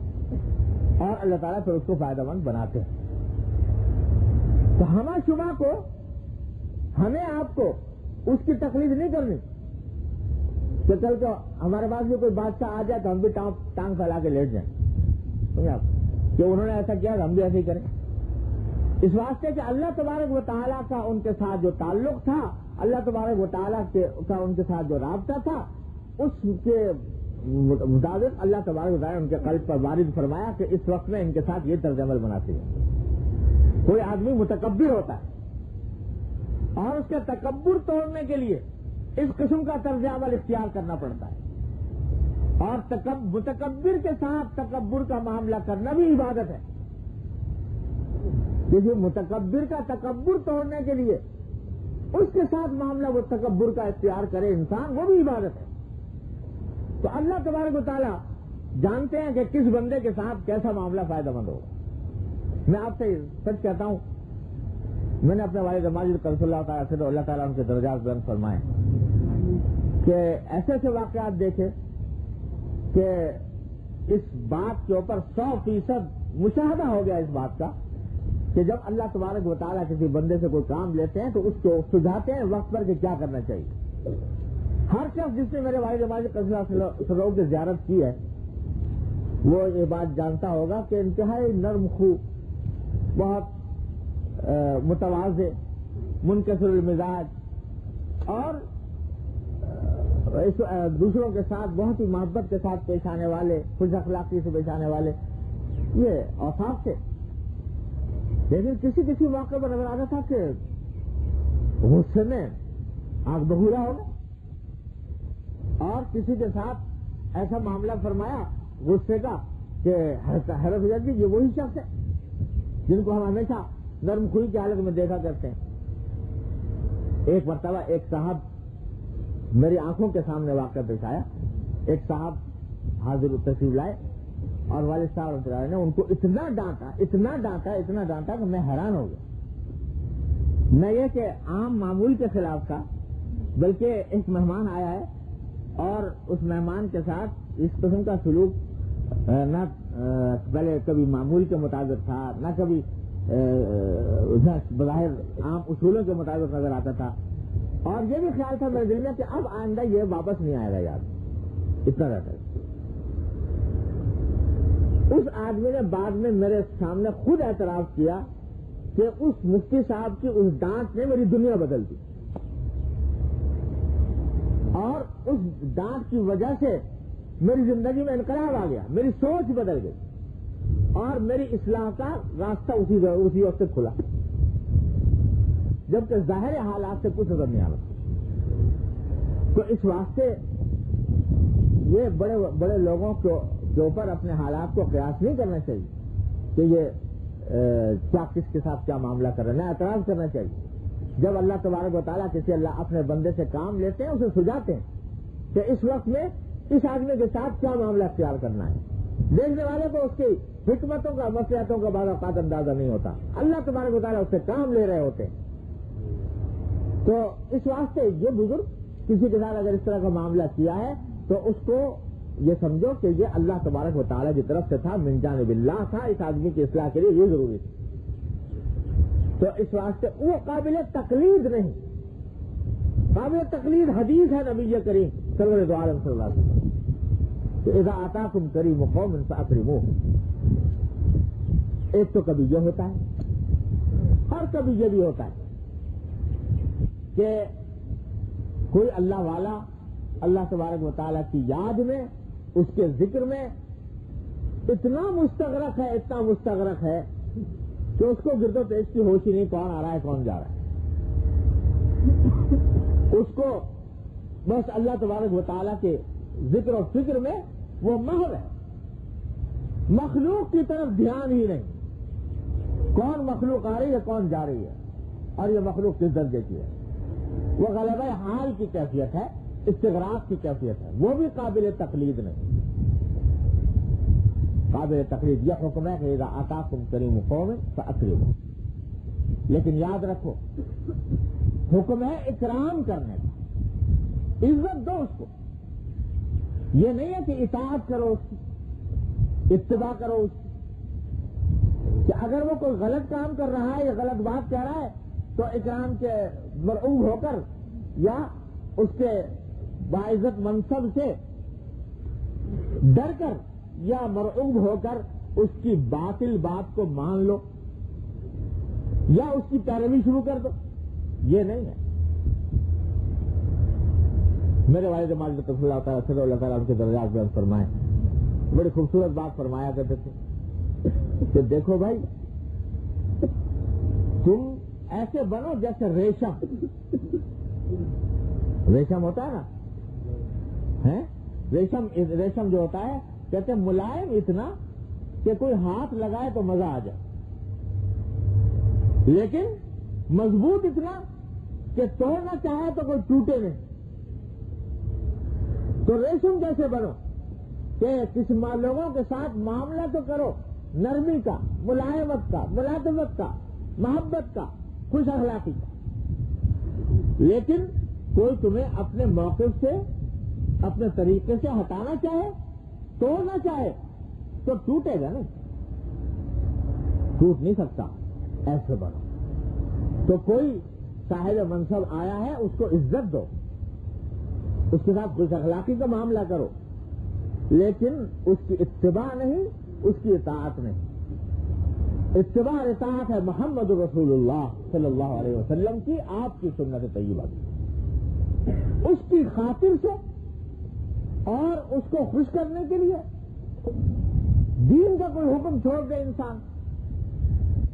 اور اللہ تعالیٰ پھر اس کو فائدہ مند بناتے ہیں۔ تو ہمہ شبہ کو، ہمیں آپ کو اس کی تقلید نہیں کرنی کہ کل کو ہمارے پاس بھی کوئی بادشاہ آ جائے تو ہم بھی ٹانگ پھیلا کے لیٹ جائیں، سمجھے آپ، کہ انہوں نے ایسا کیا ہم بھی ایسے ہی کریں۔ اس واسطے کہ اللہ تبارک و تعالیٰ کا ان کے ساتھ جو تعلق تھا، اللہ تبارک و تعالیٰ کا ان کے ساتھ جو رابطہ تھا، اس کے مطابق اللہ تبارک و تعالیٰ نے ان کے قلب پر وارد فرمایا کہ اس وقت میں ان کے ساتھ یہ طرز عمل بناتے ہیں۔ کوئی آدمی متکبر ہوتا ہے اور اس کے تکبر توڑنے کے لیے اس قسم کا طرز عمل اختیار کرنا پڑتا ہے، اور متکبر کے ساتھ تکبر کا معاملہ کرنا بھی عبادت ہے۔ کسی متکبر کا تکبر توڑنے کے لیے اس کے ساتھ معاملہ وہ تکبر کا اختیار کرے انسان، وہ بھی عبادت ہے۔ تو اللہ تبارک و تعالیٰ جانتے ہیں کہ کس بندے کے ساتھ کیسا معاملہ فائدہ مند ہوگا۔ میں آپ سے سچ کہتا ہوں، میں نے اپنے والد ماجد قدس اللہ تعالیٰ سے اللہ تعالیٰ ان کے درجات بلند فرمائے کہ ایسے ایسے واقعات دیکھے کہ اس بات کے اوپر 100% مشاہدہ ہو گیا اس بات کا کہ جب اللہ تبارک و تعالیٰ کسی بندے سے کوئی کام لیتے ہیں تو اس کو سجھاتے ہیں وقت پر کہ کیا کرنا چاہیے۔ ہر شخص جس نے میرے والد ماجد قدس اللہ صلی اللہ علیہ وسلم کی زیارت کی ہے وہ یہ بات جانتا ہوگا کہ انتہائی نرم خو، بہت متواضع، منکسر المزاج، اور دوسروں کے ساتھ بہت ہی محبت کے ساتھ پیش آنے والے، خوش اخلاقی سے پیش آنے والے، یہ اوصاف تھے. لیکن کسی کسی موقع پر نظر آتا تھا کہ غصے میں آنکھ بگولا ہوگا، اور کسی کے ساتھ ایسا معاملہ فرمایا غصے کا کہ حیرت ہو جاتی، یہ وہی شخص ہے جن کو ہم ہمیشہ نرم خوئی کی حالت میں دیکھا کرتے ہیں. ایک مرتبہ ایک صاحب میری آنکھوں کے سامنے واقعہ پیش آیا. ایک صاحب حاضر تشریف لائے اور والد صاحب نے ان کو اتنا ڈانٹا کہ میں حیران ہو گیا. نہ یہ کہ عام معمول کے خلاف تھا، بلکہ ایک مہمان آیا ہے اور اس مہمان کے ساتھ اس قسم کا سلوک نہ پہلے کبھی معمول کے مطابق تھا، نہ کبھی بظاہر عام اصولوں کے مطابق نظر آتا تھا. اور یہ بھی خیال تھا میرے دل میں کہ اب آئندہ یہ واپس نہیں آئے گا یار. اتنا رہتا ہے. اس آدمی نے بعد میں میرے سامنے خود اعتراف کیا کہ اس مفتی صاحب کی اس ڈانٹ نے میری دنیا بدل دی، اور اس ڈانٹ کی وجہ سے میری زندگی میں انقلاب آ گیا، میری سوچ بدل گئی اور میری اصلاح کا راستہ اسی وقت کھلا، جبکہ ظاہر حالات سے کچھ نظر نہیں آ رہا. تو اس واسطے یہ بڑے بڑے لوگوں کے اوپر اپنے حالات کو قیاس نہیں کرنا چاہیے کہ یہ کیا کس کے ساتھ کیا معاملہ کر رہے ہیں. اعتراض کرنا چاہیے. جب اللہ تبارک و تعالیٰ کسی اللہ اپنے بندے سے کام لیتے ہیں اسے سجاتے ہیں کہ اس وقت میں اس آدمی کے ساتھ کیا معاملہ اختیار کرنا ہے. دیکھنے والے کو اس کی حکمتوں کا مصلحتوں کا بعض اوقات اندازہ نہیں ہوتا. اللہ تبارک و تعالیٰ اس سے کام لے رہے ہوتے ہیں. تو اس واسطے یہ بزرگ کسی کے ساتھ اگر اس طرح کا معاملہ کیا ہے تو اس کو یہ سمجھو کہ یہ اللہ تبارک و تعالیٰ کی طرف سے تھا، من جانب اللہ تھا. اس آدمی کی اصلاح کے لیے یہ ضروری تھی. تو اس واسطے وہ قابل تقلید نہیں. قابل تقلید حدیث ہے نبی کریم سرور دو عالم صلی اللہ علیہ وسلم کہ اذا آتاکم کریم قوم فاکرموہ. ایک تو کبھی یہ ہوتا ہے اور کبھی یہ بھی ہوتا ہے کہ کوئی اللہ والا اللہ تبارک و تعالیٰ کی یاد میں، اس کے ذکر میں اتنا مستغرق ہے کہ اس کو گرد و پیش کی ہوش ہی نہیں کون آ رہا ہے کون جا رہا ہے. اس کو بس اللہ تبارک و تعالیٰ کے ذکر و فکر میں وہ محو ہے. مخلوق کی طرف دھیان ہی نہیں. کون مخلوق آ رہی ہے کون جا رہی ہے اور یہ مخلوق کس درجے کی ہے. وہ غلبہ حال کی کیفیت ہے، استغراق کی کیفیت ہے. وہ بھی قابل تقلید نہیں. قابل تقلید یہ حکم ہے کہ اذا آتاکم کریم قوم فاکرموہ. لیکن یاد رکھو حکم ہے اکرام کرنے کا، عزت دو اس کو. یہ نہیں ہے کہ اطاعت کرو اس کی، اتباع کرو اس کی. کہ اگر وہ کوئی غلط کام کر رہا ہے یا غلط بات کہہ رہا ہے تو اکرام کے مرعوب ہو کر یا اس کے باعزت منصب سے ڈر کر یا مرعوب ہو کر اس کی باطل بات کو مان لو یا اس کی پیروی شروع کر دو. یہ نہیں ہے. میرے والد ماجد رسول اللہ تعالیٰ صلی اللہ تعالیٰ ان کے درجات بیان فرمائے. بڑی خوبصورت بات فرمایا کرتے تھے کہ دیکھو بھائی تم ایسے بنو جیسے ریشم ہوتا ہے نا. ریشم جو ہوتا ہے کہتے ہیں ملائم اتنا کہ کوئی ہاتھ لگائے تو مزہ آ جائے، لیکن مضبوط اتنا کہ توڑنا چاہے تو کوئی ٹوٹے نہیں. تو ریشم جیسے بنو کہ کسی لوگوں کے ساتھ معاملہ تو کرو نرمی کا، ملائمت کا، ملاطفت کا، محبت کا، خوش اخلاقی کا. لیکن کوئی تمہیں اپنے موقف سے اپنے طریقے سے ہٹانا چاہے، توڑنا چاہے تو ٹوٹے گا نہیں، ٹوٹ نہیں سکتا. ایسے بنو. تو کوئی صاحب منصب آیا ہے اس کو عزت دو، اس کے ساتھ خوش اخلاقی کا معاملہ کرو، لیکن اس کی اتباع نہیں، اس کی اطاعت نہیں. اتباع اطاعت ہے محمد رسول اللہ صلی اللہ علیہ وسلم کی، آپ کی سنت طیبہ کی. اس کی خاطر سے اور اس کو خوش کرنے کے لیے دین کا کوئی حکم چھوڑ دے انسان،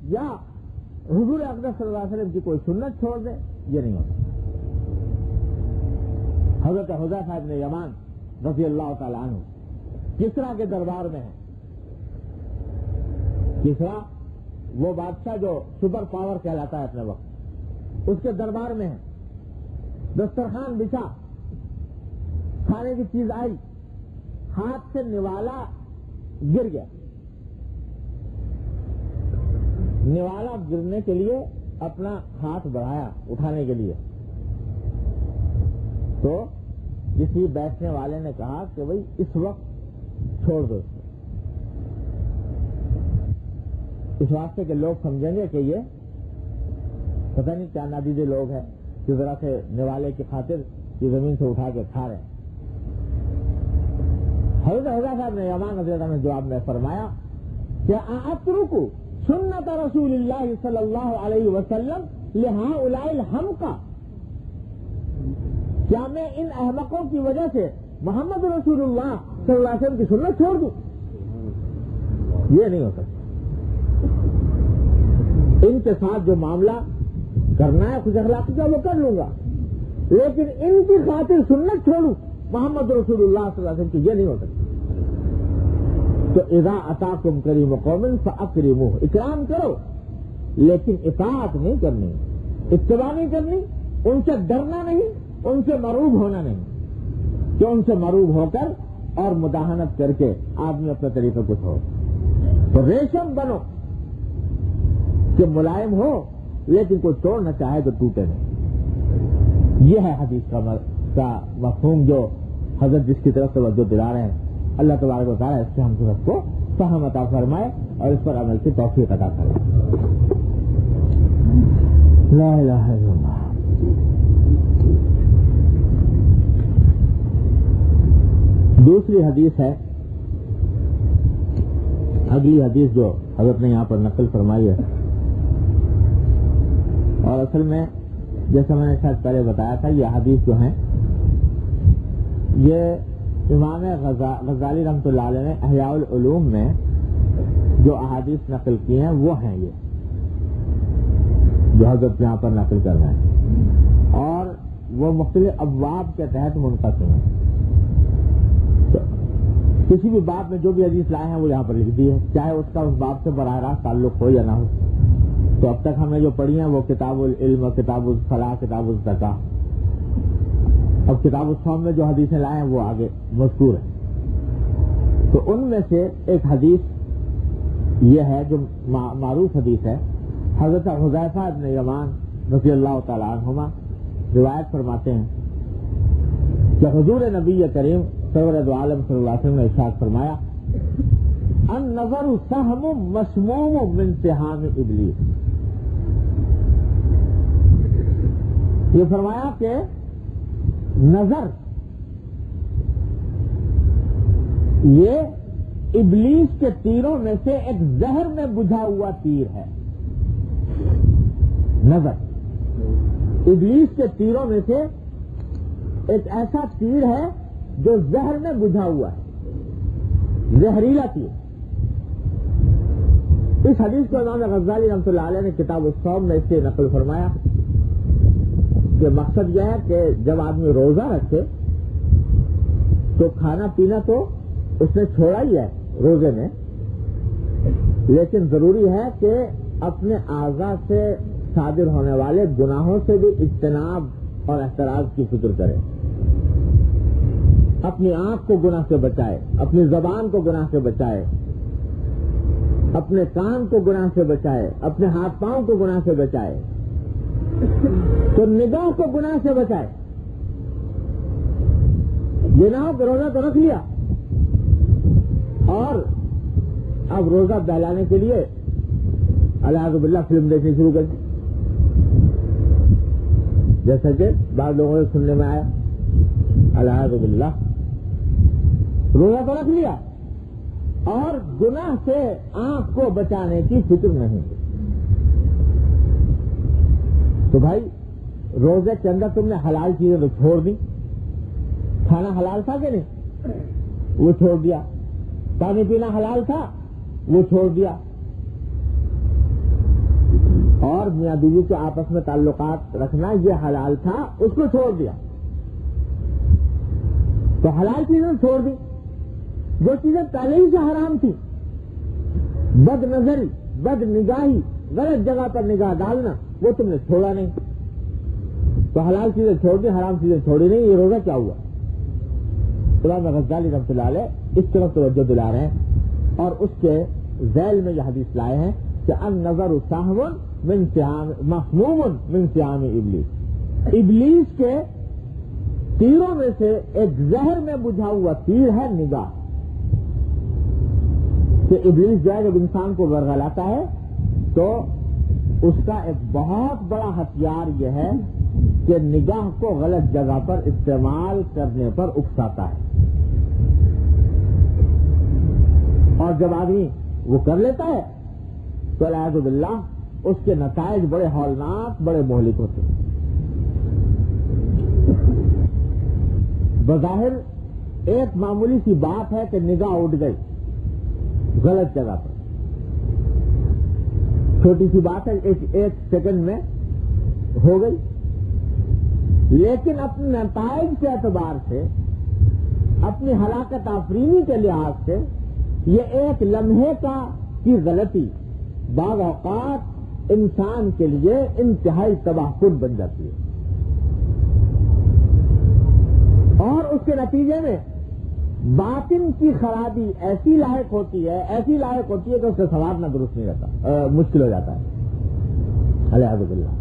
یا حضور اقدس صلی اللہ علیہ وسلم کی کوئی سنت چھوڑ دے، یہ نہیں ہوتا۔ حضرت حذیفہ ابن یمان رضی اللہ تعالیٰ عنہ کسریٰ کے دربار میں ہے۔ کسریٰ وہ بادشاہ جو سپر پاور کہلاتا ہے اپنے وقت، اس کے دربار میں ہے۔ دسترخوان بچھا، کھانے کی چیز آئی، ہاتھ سے نوالا گر گیا۔ نوالا گرنے کے لیے اپنا ہاتھ بڑھایا اٹھانے کے لیے، تو کسی بیٹھنے والے نے کہا کہ بھئی اس وقت چھوڑ دو، اس واسطے کہ لوگ سمجھیں گے کہ یہ پتہ نہیں کیا نادیدے لوگ ہیں کہ ذرا سے نوالے کی خاطر یہ زمین سے اٹھا کے کھا رہے ہیں۔ حضرت حذیفہ ابن یمان رضی اللہ عنہ نے جواب میں فرمایا کہ اترکو سنت رسول اللہ صلی اللہ علیہ وسلم لہؤلاء الحمقى، کیا میں ان احمقوں کی وجہ سے محمد رسول اللہ صلی اللہ علیہ وسلم کی سنت چھوڑ دوں؟ یہ نہیں ہو سکتا۔ ان کے ساتھ جو معاملہ کرنا ہے خوش اخلاقی کا وہ کر لوں گا، لیکن ان کی خاطر سنت چھوڑوں محمد رسول اللہ صلی اللہ علیہ وسلم کی، یہ نہیں ہو سکتا۔ تو اذا اتاکم کریم قوم فاکرموہ، اکرام کرو لیکن اطاعت نہیں کرنی، اتباع نہیں کرنی، ان سے ڈرنا نہیں، ان سے مروب ہونا نہیں کہ ان سے مروب ہو کر اور مداہنت کر کے آدمی اپنے طریقے کو چھوڑ۔ تو ریشم بنو کہ ملائم ہو لیکن کوئی توڑنا چاہے تو ٹوٹے نہیں۔ یہ ہے حدیث کا مفہوم جو حضرت جس کی طرف توجہ دلا رہے ہیں۔ اللہ تبارک و تعالیٰ اس سے ہم سب کو فہم عطا فرمائے اور اس پر عمل کی توفیق عطا فرمائے۔ لا الہ الا اللہ۔ دوسری حدیث ہے، اگلی حدیث جو حضرت نے یہاں پر نقل فرمائی ہے، اور اصل میں جیسا میں نے شاید پہلے بتایا تھا یہ حدیث جو ہیں یہ امام غزالی رحمۃ اللہ علیہ نے احیاء العلوم میں جو احادیث نقل کی ہیں وہ ہیں یہ جو حضرت یہاں پر نقل کر رہے ہیں، اور وہ مختلف ابواب کے تحت منقسم ہیں۔ تو کسی بھی باب میں جو بھی حدیث لائے ہیں وہ یہاں پر لکھ دی ہے، چاہے اس کا اس باب سے براہ راست تعلق ہو یا نہ ہو۔ تو اب تک ہمیں جو پڑھی ہیں وہ کتاب العلم، کتاب الصلاۃ، کتاب الزکاۃ، اب کتاب الصوم میں جو حدیثیں لائے ہیں وہ آگے مذکور ہیں۔ تو ان میں سے ایک حدیث یہ ہے جو معروف حدیث ہے، حضرت حذیفہ ابن یمان رضی اللہ تعالیٰ عنہما روایت فرماتے ہیں کہ حضور نبی کریم سرور دو عالم صلی اللہ علیہ وسلم نے ارشاد فرمایا النظر سہم مسموم من سہام ابلیس۔ یہ فرمایا کہ نظر یہ ابلیس کے تیروں میں سے ایک زہر میں بجھا ہوا تیر ہے۔ نظر ابلیس کے تیروں میں سے ایک ایسا تیر ہے جو زہر میں بجھا ہوا ہے، زہریلا تیر۔ اس حدیث کو امام غزالی رحمۃ اللہ علیہ نے کتاب الصوم میں اس سے نقل فرمایا کہ مقصد یہ ہے کہ جب آدمی روزہ رکھے تو کھانا پینا تو اس نے چھوڑا ہی ہے روزے میں، لیکن ضروری ہے کہ اپنے اعضاء سے صادر ہونے والے گناہوں سے بھی اجتناب اور احتراز کی فکر کرے، اپنی آنکھ کو گناہ سے بچائے، اپنی زبان کو گناہ سے بچائے، اپنے کان کو گناہ سے بچائے، اپنے ہاتھ پاؤں کو گناہ سے بچائے، تو نگاہ کو گناہ سے بچائے۔ یہ نہ ہو کہ روزہ تو رکھ لیا اور اب روزہ بہلانے کے لیے الحمد باللہ فلم دیکھنی شروع کر دی، جیسا کہ بعض لوگوں سے سننے میں آیا الحمد باللہ روزہ تو رکھ لیا اور گناہ سے آنکھ کو بچانے کی فکر نہیں۔ تو بھائی روزے کے اندر تم نے حلال چیزیں تو چھوڑ دی، کھانا حلال تھا کہ نہیں؟ وہ چھوڑ دیا. پانی پینا حلال تھا، وہ چھوڑ دیا. اور میاں بیوی کے آپس میں تعلقات رکھنا یہ حلال تھا، اس کو چھوڑ دیا. تو حلال چیزیں چھوڑ دی. جو چیزیں پہلے ہی سے حرام تھی، بد نظری، بد نگاہی، غلط جگہ پر نگاہ ڈالنا، وہ تم نے چھوڑا نہیں. تو حلال چیزیں چھوڑ دی، حرام چیزیں چھوڑی نہیں. یہ روزہ کیا ہوا؟ امام غزالی رحمۃ اللہ علیہ اس طرف توجہ دلا رہے ہیں اور اس کے ذیل میں یہ حدیث لائے ہیں کہ النظر سہو من صیام مسموم من صیام ابلیس. ابلیس کے تیروں میں سے ایک زہر میں بجھا ہوا تیر ہے نگاہ. کہ ابلیس جو ہے جب انسان کو ورغلاتا ہے تو اس کا ایک بہت بڑا ہتھیار یہ ہے کہ نگاہ کو غلط جگہ پر استعمال کرنے پر اکساتا ہے. اور جب آدمی وہ کر لیتا ہے تو اعوذ باللہ اس کے نتائج بڑے ہولناک، بڑے مہلک ہوتے ہیں. بظاہر ایک معمولی سی بات ہے کہ نگاہ اٹھ گئی غلط جگہ پر، چھوٹی سی بات ہے، ایک سیکنڈ میں ہو گئی، لیکن اپنے نتائج کے اعتبار سے، اپنی ہلاکت آفرینی کے لحاظ سے یہ ایک لمحے کی غلطی بعض اوقات انسان کے لیے انتہائی تباہ کن بن جاتی ہے. اور اس کے نتیجے میں باطن کی خرابی ایسی لاحق ہوتی ہے کہ اس سے سنوارنا درست نہیں رہتا، مشکل ہو جاتا ہے. الیاذ باللہ.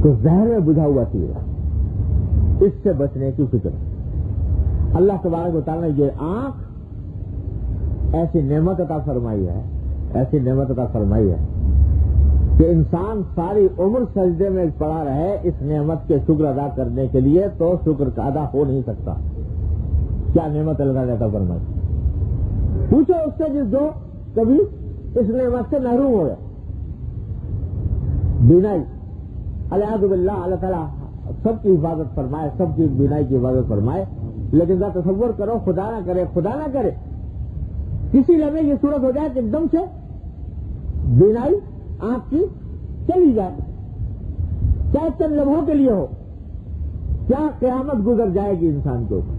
تو زہر میں بجھا ہوا تیر، اس سے بچنے کی فکر. اللہ تبارک و تعالیٰ نے یہ آنکھ ایسی نعمت عطا فرمائی ہے کہ انسان ساری عمر سجدے میں پڑا رہے اس نعمت کے شکر ادا کرنے کے لیے تو شکر کا ادا ہو نہیں سکتا. کیا نعمت اللہ نے عطا فرمائی؟ پوچھو اس سے جو کبھی اس نعمت سے محروم ہو گیا. بینائی، الیاذ باللہ، اللہ تعالیٰ سب کی حفاظت فرمائے، سب کی بینائی کی حفاظت فرمائے. لیکن ذرا تصور کرو، خدا نہ کرے کسی لمحے یہ صورت ہو جائے کہ ایک دم سے بینائی آنکھ کی چلی جائے، چاہے چند لمحوں کے لیے ہو، کیا قیامت گزر جائے گی انسان کے اوپر.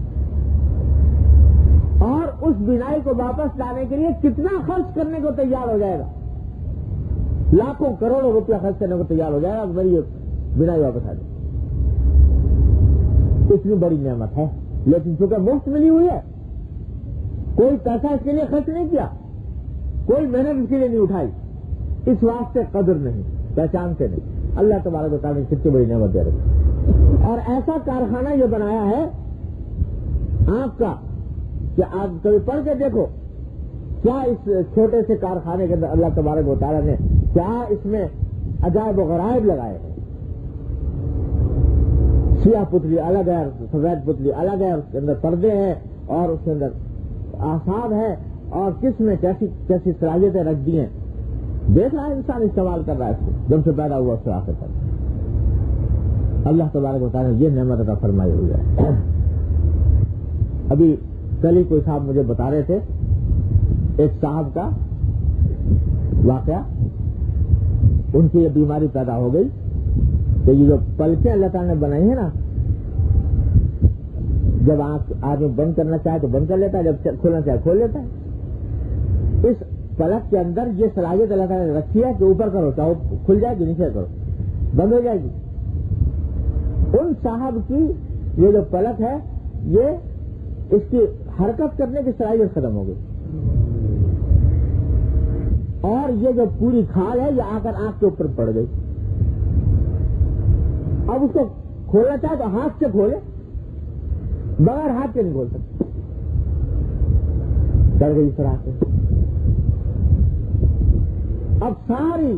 اور اس بینائی کو واپس لانے کے لیے کتنا خرچ کرنے کو تیار ہو جائے گا، لاکھوں کروڑوں روپیہ خرچ کرنے کو تیار ہو جائے گا. میری بینائی واپس آ جائے. اتنی بڑی نعمت ہے، لیکن چونکہ مفت ملی ہوئی ہے، کوئی پیسہ اس کے لیے خرچ نہیں کیا، کوئی محنت اس کے لیے نہیں اٹھائی، اس واسطے قدر نہیں، پہچانتے نہیں. اللہ تبارک و تعالیٰ نے کتنی بڑی نعمت دے رکھی. اور ایسا کارخانہ یہ بنایا ہے آنکھ کا کہ آپ کبھی پڑھ کے دیکھو کیا اس چھوٹے سے کارخانے کے اندر اللہ تبارک و تعالیٰ نے کیا اس میں عجائب و غرائب لگائے ہیں. سیاہ پتلی الگ ہے، سفید پتلی الگ ہے، اس کے اندر پردے ہیں اور اس کے اندر اعصاب ہے، اور کس میں کیسی صلاحیتیں رکھ دی ہیں. دیکھ رہا ہے انسان، استعمال کر رہا ہے اس کو جب سے پیدا ہوا اس سے آخر تک. اللہ تبارک و تعالیٰ نے یہ نعمت عطا فرمائی ہوئی ہے. ابھی کل ہی کوئی صاحب مجھے بتا رہے تھے ایک صاحب کا واقعہ. ان کی یہ بیماری پیدا ہو گئی کہ یہ جو پلکیں اللہ تعالیٰ نے بنائی ہیں نا، جب آنکھ آدمی بند کرنا چاہے تو بند کر لیتا ہے، جب کھولنا چاہے کھول لیتا ہے. اس پلک کے اندر یہ صلاحیت اللہ تعالیٰ نے رکھی ہے کہ اوپر کرو چاہو کھل جائے گی، نیچے کرو بند ہو جائے گی. ان صاحب کی یہ جو پلک ہے، یہ اس کی حرکت کرنے کی صلاحیت ختم ہو گئی، اور یہ جو پوری کھال ہے یہ آ کر آنکھ کے اوپر پڑ گئی. اب اس کو کھولنا چاہے تو ہاتھ سے کھولے، بغیر ہاتھ کے نہیں کھول سکتے. ڈر گئی اس طرح سے. اب ساری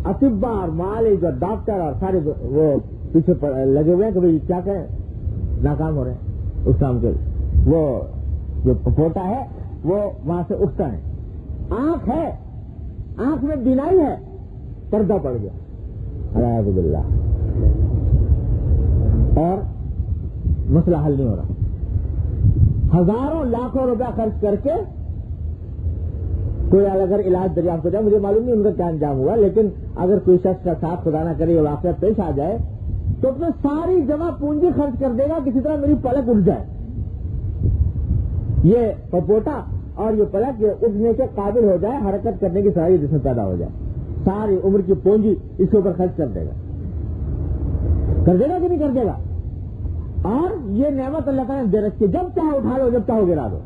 اطبا اور معالج اور ڈاکٹر اور سارے وہ پیچھے لگے ہوئے ہیں کہ بھائی کیا کریں، ناکام ہو رہے ہیں اس کام کے. وہ جو پوٹا ہے وہ وہاں سے اٹھتا ہے. آنکھ ہے، آنکھ میں بینائی ہے، پردہ پڑ گیا. اعوذ باللہ. اور مسئلہ حل نہیں ہو رہا. ہزاروں لاکھوں روپیہ خرچ کر کے کوئی اگر علاج دریافت ہو جائے, مجھے معلوم نہیں ان کا کیا انجام ہوا, لیکن اگر کوئی شخص کا ساتھ خدا نہ کرے یہ واقعہ پیش آ جائے تو اپنے ساری جمع پونجی خرچ کر دے گا کسی طرح میری پلک اٹھ جائے. یہ پپوٹا اور یہ پلک یہ اٹھنے کے قابل ہو جائے, حرکت کرنے کی صلاحیت جس میں پیدا ہو جائے, ساری عمر کی پونجی اس کے اوپر خرچ کر دے گا کہ نہیں کر دے گا. اور یہ نعمت اللہ تعالیٰ نے دے رکھی ہے, جب چاہو اٹھا لو, جب چاہو گرا دو.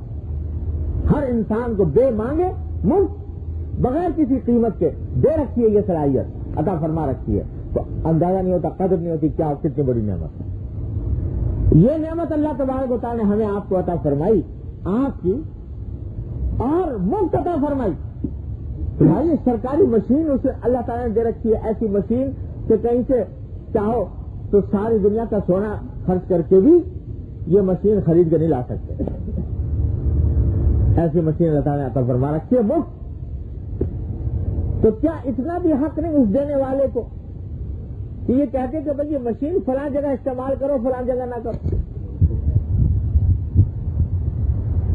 ہر انسان کو بے مانگے مفت بغیر کسی قیمت کے دے رکھی ہے, یہ صلاحیت عطا فرما رکھی ہے. تو اندازہ نہیں ہوتا, قدر نہیں ہوتی کیا کتنی بڑی نعمت ہے. یہ نعمت اللہ تبارک و تعالیٰ نے ہمیں آپ کو عطا فرمائی, آنکھ کی, اور مفت عطا فرمائی. تو بھائی سرکاری مشین اسے اللہ تعالیٰ نے دے رکھی ہے, ایسی مشین کہ کہیں سے چاہو تو ساری دنیا کا سونا خرچ کر کے بھی یہ مشین خرید کے نہیں لا سکتے. ایسی مشین اللہ تعالیٰ نے عطا فرما رکھی ہے مفت. تو کیا اتنا بھی حق نہیں اس دینے والے کو کہ یہ کہتے کہ بھائی یہ مشین فلاں جگہ استعمال کرو, فلاں جگہ نہ کرو؟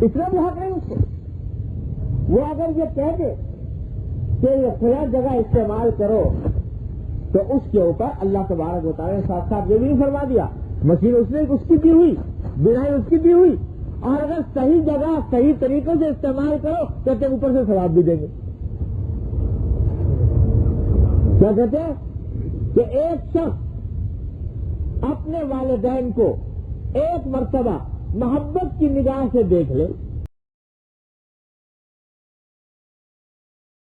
اتنا بھی حق نہیں اس کو. وہ اگر یہ کہہ دے کہ یہ فلاں جگہ استعمال کرو تو اس کے اوپر اللہ تبارک و تعالیٰ نے ساتھ ساتھ یہ بھی نہیں فرما دیا, مشین اس نے اس کی دی ہوئی, بنائی اس کی دی ہوئی, اور اگر صحیح جگہ صحیح طریقے سے استعمال کرو کہتے ہیں اوپر سے ثواب بھی دیں گے. کیا کہتے ہیں کہ ایک شخص اپنے والدین کو ایک مرتبہ محبت کی نگاہ سے دیکھ لے